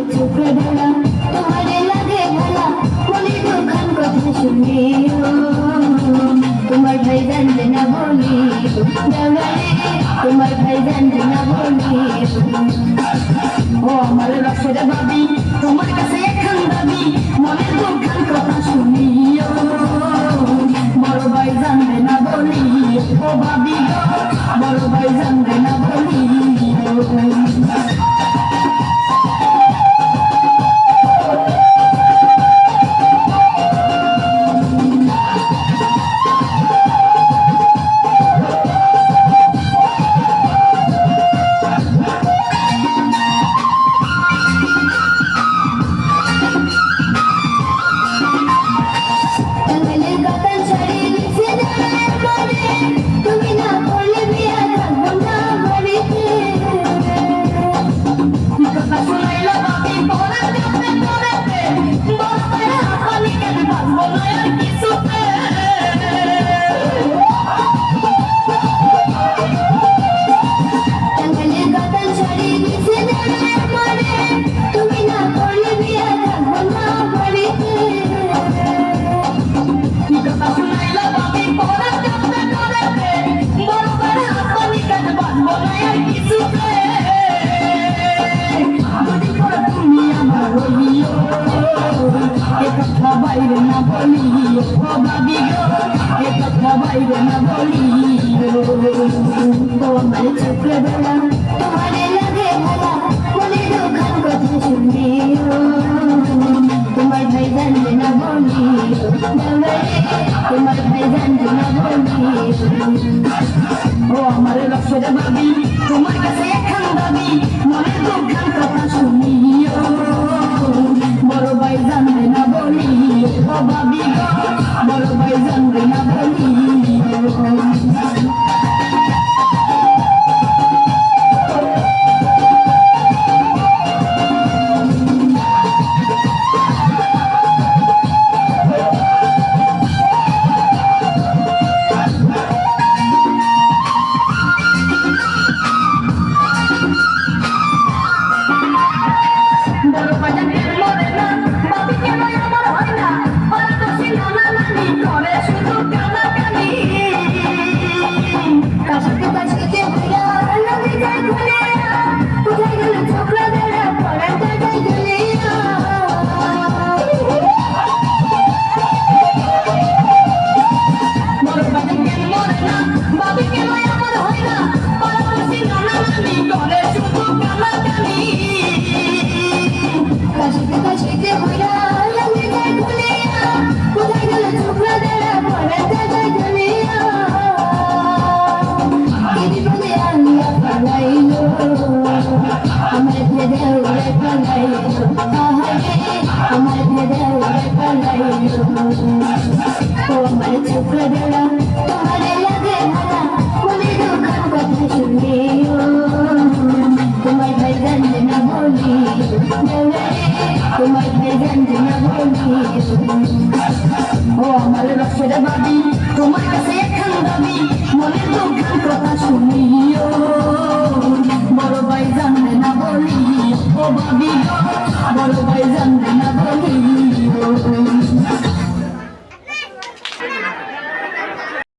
চোখে ঢালা তোমারে লাগে ভালা মনে দুখান কথা শুনি তোমার ভাই জানবে না বলি তোমার ভাই জানবে না বলি ও আমার রসের বাবি তোমার কাছে এখন দাবি মনে দুখান কথা শুনি বড় ভাই জানবে না বলি ও ভাবি গো বড় ভাই জানবে না বলি বাইরে না বলি ও ভাবি গো এ কথা বাইরে না বলি তোমার চোখে বেলা তোমারে লাগে ভালা মনে দুখান কথা শুনি তোমার ভাই জানবে না বলি তোমার ভাই জানবে না বলি ও আমার রসের বাবি তোমার কাছে এখন দাবি মনে দুখান কথা শুনি বড় ভাই জানবে না বলি ও ভাবি গো বড় ভাই জানবে না বলি তোমার চোখে বেলা তোমারে লাগে ভালা মনে দুখান কথা শুনি তোমার ভাই জানবে না বলি তোমার ভাই জানবে না বলি ও আমার রসের বাবি তোমার কাছে এখন দাবি মনে দুখান কথা শুনি